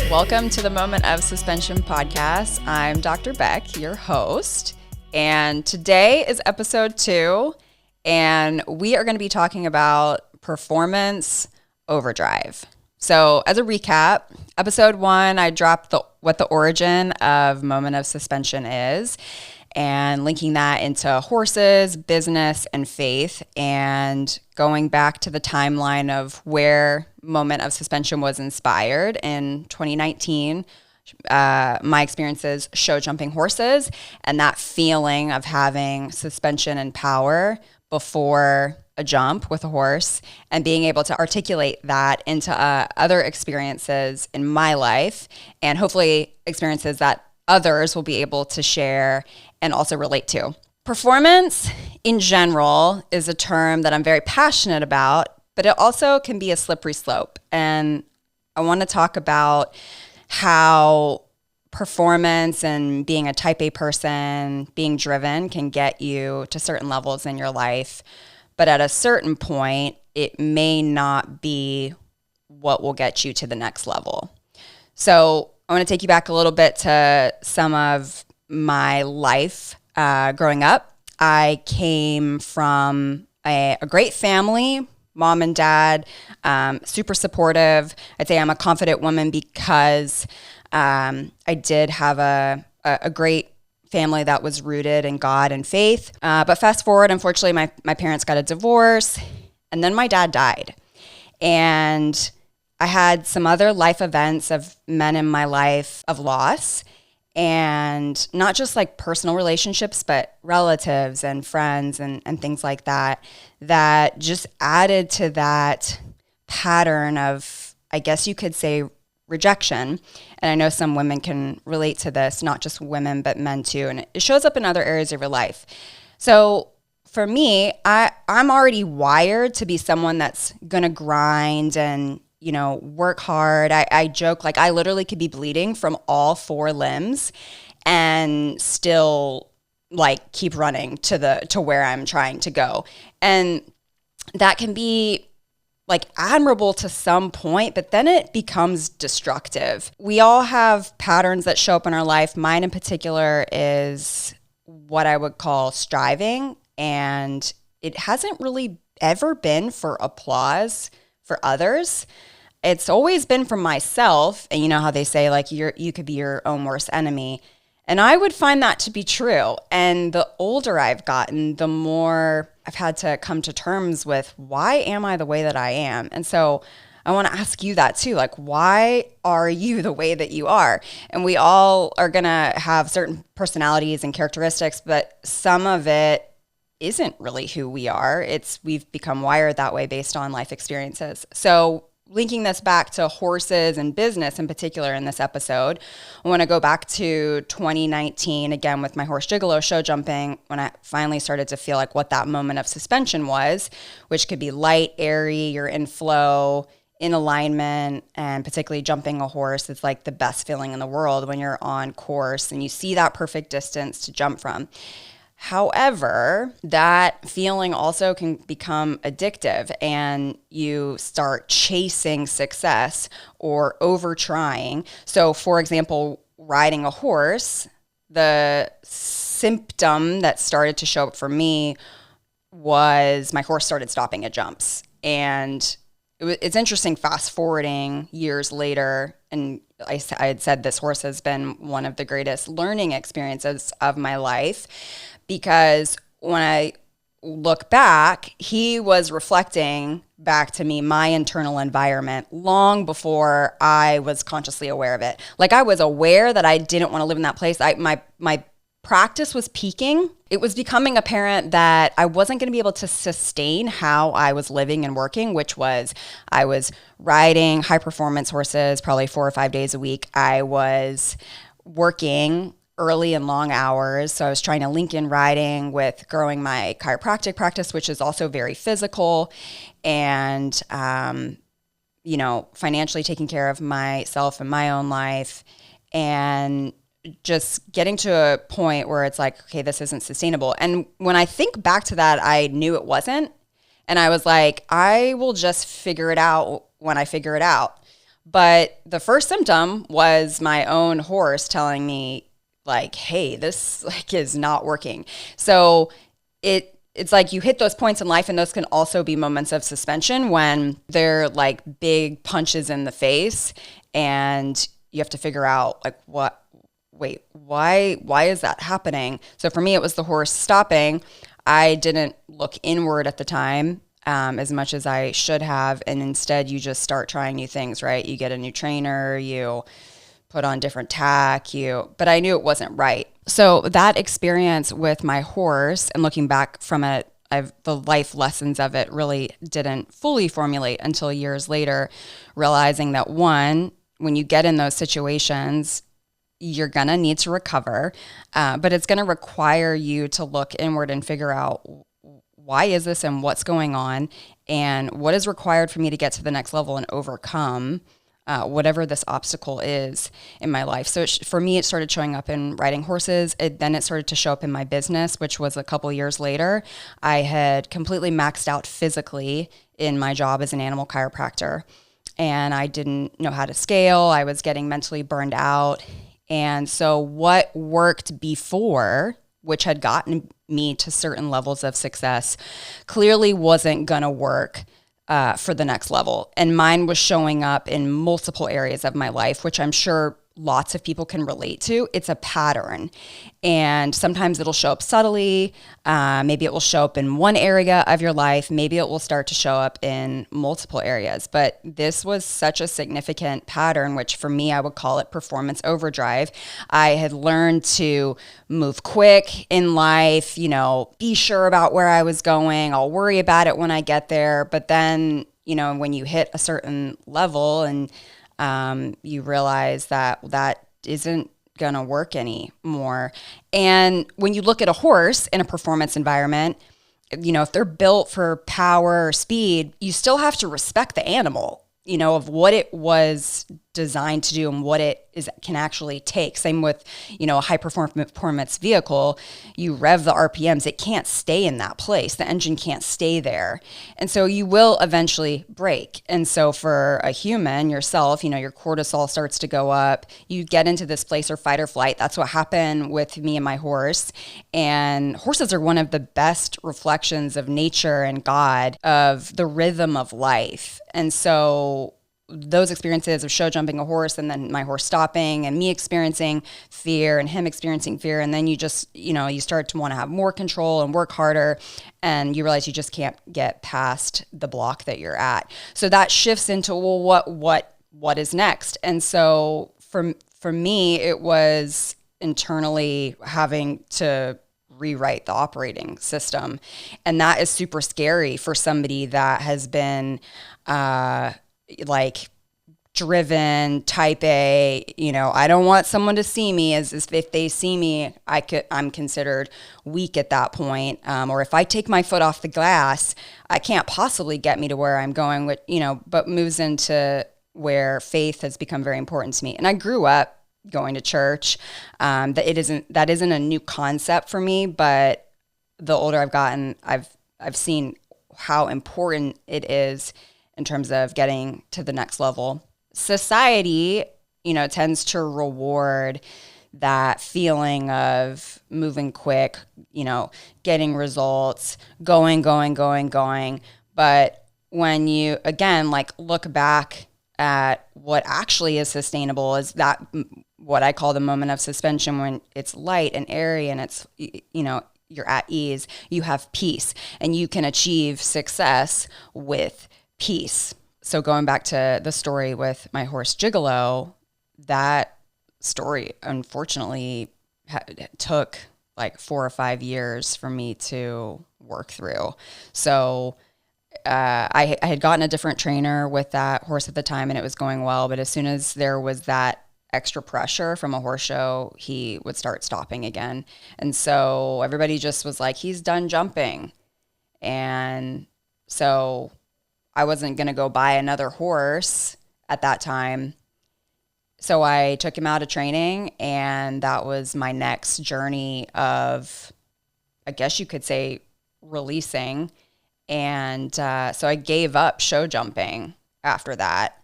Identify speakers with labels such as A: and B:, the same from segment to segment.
A: Welcome to the Moment of Suspension podcast. I'm Dr. Beck, your host, and today is episode 2, and we are going to be talking about performance overdrive. So as a recap, episode 1, I dropped what the origin of Moment of Suspension is, and linking that into horses, business, and faith, and going back to the timeline of where Moment of Suspension was inspired in 2019. My experiences show jumping horses and that feeling of having suspension and power before a jump with a horse and being able to articulate that into other experiences in my life, and hopefully experiences that others will be able to share and also relate to. Performance in general is a term that I'm very passionate about, but it also can be a slippery slope. And I want to talk about how performance and being a type A person, being driven, can get you to certain levels in your life. But at a certain point, it may not be what will get you to the next level. So I want to take you back a little bit to some of my life growing up. I came from a great family, mom and dad, super supportive. I'd say I'm a confident woman because I did have a great family that was rooted in God and faith. But fast forward, unfortunately, my parents got a divorce, and then my dad died. And I had some other life events of men in my life of loss, and not just like personal relationships, but relatives and friends and things like that, that just added to that pattern of, I guess you could say, rejection. And I know some women can relate to this, not just women, but men too. And it shows up in other areas of your life. So for me, I'm already wired to be someone that's going to grind and, work hard. I joke, like I literally could be bleeding from all 4 limbs and still like keep running to where I'm trying to go. And that can be like admirable to some point, but then it becomes destructive. We all have patterns that show up in our life. Mine in particular is what I would call striving, and it hasn't really ever been for applause for others. It's always been for myself. And you know how they say like you could be your own worst enemy. And I would find that to be true. And the older I've gotten, the more I've had to come to terms with, why am I the way that I am? And so I want to ask you that too. Like, why are you the way that you are? And we all are going to have certain personalities and characteristics, but some of it isn't really who we are. We've become wired that way based on life experiences. So linking this back to horses and business in particular in this episode, I want to go back to 2019 again with my horse gigolo show jumping, when I finally started to feel like what that moment of suspension was, which could be light, airy, you're in flow, in alignment, and particularly jumping a horse is like the best feeling in the world when you're on course and you see that perfect distance to jump from. However, that feeling also can become addictive and you start chasing success or over trying. So for example, riding a horse, the symptom that started to show up for me was my horse started stopping at jumps. And it's interesting fast forwarding years later, and I had said this horse has been one of the greatest learning experiences of my life, because when I look back, he was reflecting back to me my internal environment long before I was consciously aware of it. Like I was aware that I didn't want to live in that place. My practice was peaking. It was becoming apparent that I wasn't going to be able to sustain how I was living and working, which was I was riding high performance horses probably 4 or 5 days a week. I was working early and long hours. So I was trying to link in riding with growing my chiropractic practice, which is also very physical, and, financially taking care of myself and my own life, and just getting to a point where it's like, okay, this isn't sustainable. And when I think back to that, I knew it wasn't. And I was like, I will just figure it out when I figure it out. But the first symptom was my own horse telling me like, hey, this like is not working. So it's like you hit those points in life, and those can also be moments of suspension when they're like big punches in the face, and you have to figure out like why is that happening? So for me, it was the horse stopping. I didn't look inward at the time as much as I should have. And instead, you just start trying new things, right? You get a new trainer, you put on different tack, but I knew it wasn't right. So that experience with my horse and looking back from it, the life lessons of it really didn't fully formulate until years later, realizing that one, when you get in those situations, you're going to need to recover, but it's going to require you to look inward and figure out why is this and what's going on and what is required for me to get to the next level and overcome whatever this obstacle is in my life. So for me, it started showing up in riding horses. Then it started to show up in my business, which was a couple years later. I had completely maxed out physically in my job as an animal chiropractor, and I didn't know how to scale. I was getting mentally burned out. And so what worked before, which had gotten me to certain levels of success, clearly wasn't going to work for the next level. And mine was showing up in multiple areas of my life, which I'm sure lots of people can relate to. It's a pattern. And sometimes it'll show up subtly. Maybe it will show up in one area of your life. Maybe it will start to show up in multiple areas. But this was such a significant pattern, which for me, I would call it performance overdrive. I had learned to move quick in life, be sure about where I was going. I'll worry about it when I get there. But then, when you hit a certain level and you realize that isn't going to work anymore. And when you look at a horse in a performance environment, if they're built for power or speed, you still have to respect the animal, of what it was designed to do and what can actually take. Same with, a high performance vehicle. You rev the RPMs, it can't stay in that place. The engine can't stay there. And so you will eventually break. And so for a human, yourself, your cortisol starts to go up. You get into this place of fight or flight. That's what happened with me and my horse. And horses are one of the best reflections of nature and God, of the rhythm of life. And so those experiences of show jumping a horse and then my horse stopping and me experiencing fear and him experiencing fear. And then you just, you start to want to have more control and work harder, and you realize you just can't get past the block that you're at. So that shifts into, well, what is next? And so for me, it was internally having to rewrite the operating system. And that is super scary for somebody that has been driven, type A. I don't want someone to see me as if they see me, I'm considered weak at that point. Or if I take my foot off the gas, I can't possibly get me to where I'm going, but moves into where faith has become very important to me. And I grew up going to church. That isn't a new concept for me, but the older I've gotten, I've seen how important it is in terms of getting to the next level. Society, tends to reward that feeling of moving quick, getting results, going. But when you, again, look back at what actually is sustainable, is that what I call the moment of suspension, when it's light and airy and it's, you're at ease, you have peace, and you can achieve success with peace. So going back to the story with my horse Gigolo, that story unfortunately took 4 or 5 years for me to work through. So I had gotten a different trainer with that horse at the time, and it was going well. But as soon as there was that extra pressure from a horse show, he would start stopping again. And so everybody just was like, he's done jumping. And so I wasn't going to go buy another horse at that time. So I took him out of training, and that was my next journey of, I guess you could say, releasing. And so I gave up show jumping after that.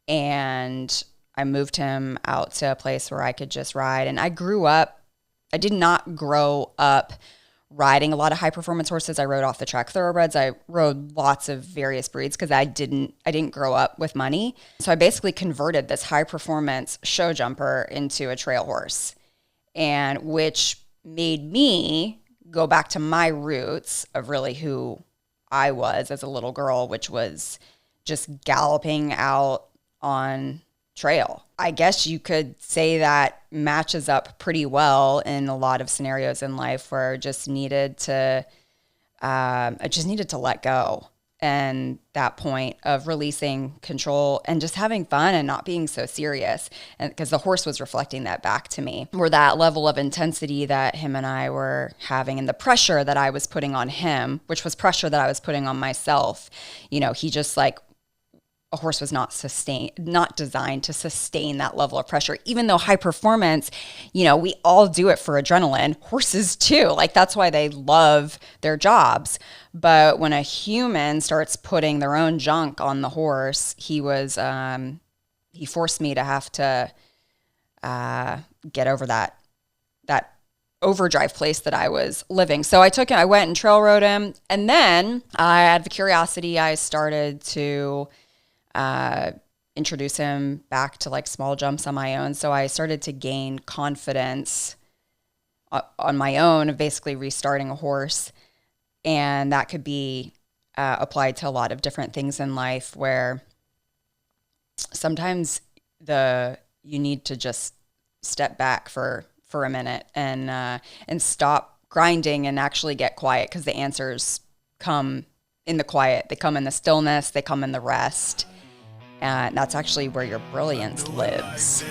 A: and I moved him out to a place where I could just ride. And I did not grow up riding a lot of high performance horses. I rode off the track thoroughbreds. I rode lots of various breeds because I didn't grow up with money. So I basically converted this high performance show jumper into a trail horse, and which made me go back to my roots of really who I was as a little girl, which was just galloping out on trail. I guess you could say that matches up pretty well in a lot of scenarios in life where I just needed to let go. And that point of releasing control and just having fun and not being so serious. And because the horse was reflecting that back to me, where that level of intensity that him and I were having and the pressure that I was putting on him, which was pressure that I was putting on myself, he just a horse was not designed to sustain that level of pressure, even though high performance, we all do it for adrenaline. Horses too. That's why they love their jobs. But when a human starts putting their own junk on the horse, he forced me to have to get over that overdrive place that I was living. So I went and trail rode him. And then out of curiosity, I started to introduce him back to small jumps on my own. So I started to gain confidence on my own of basically restarting a horse. And that could be applied to a lot of different things in life, where sometimes you need to just step back for a minute and stop grinding and actually get quiet, because the answers come in the quiet. They come in the stillness. They come in the rest. And that's actually where your brilliance lives.